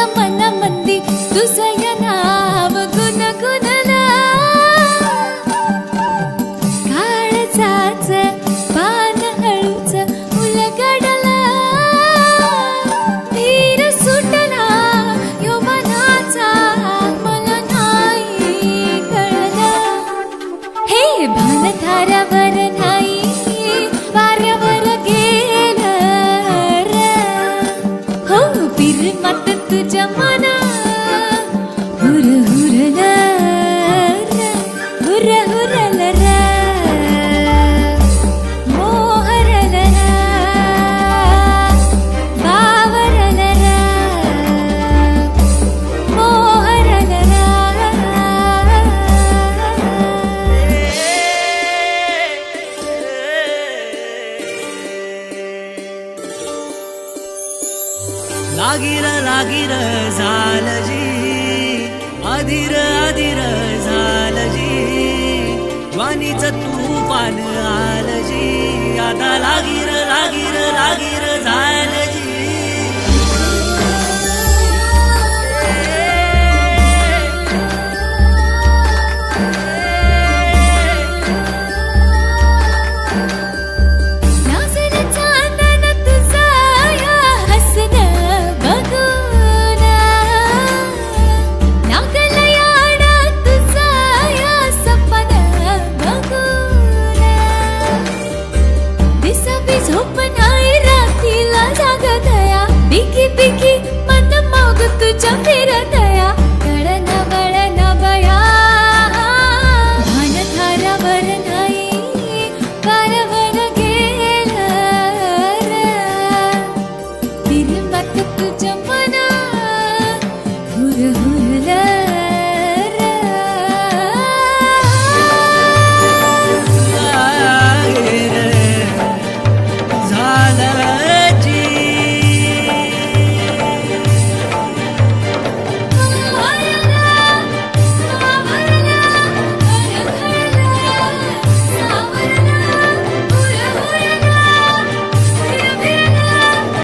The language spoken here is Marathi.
माझ्या मनामंदी तुझं या नाव गुणगुणला काळजाच पान हळूच उलगडला धीर सुटला यौवनाचा मला नाही कळलं हे भान थारावर नाही वाऱ्यावर गेलं हो बिरमत तुझ्या मना हुर हुरला हुर हुरला मोहरला बावरला मोहरला लागीर लागीर झालं जी अधीर अधीर झालं जी वाणीच तूफान आलं जी आता लागीर लागीर लागीर झालं जी नाचलं चांदण तुझं या हसणं बघून लागलं याड तुझं या सपनं बघून दिसावी झोप नाही रात्रीला जागतया बिकी बिकी मन मग तुझ्या फिरतया कळन वळन बया भान थारावर नाही वारवर गेलं बिरमत तुझ्या मना हुर हुरलं लागीर झालं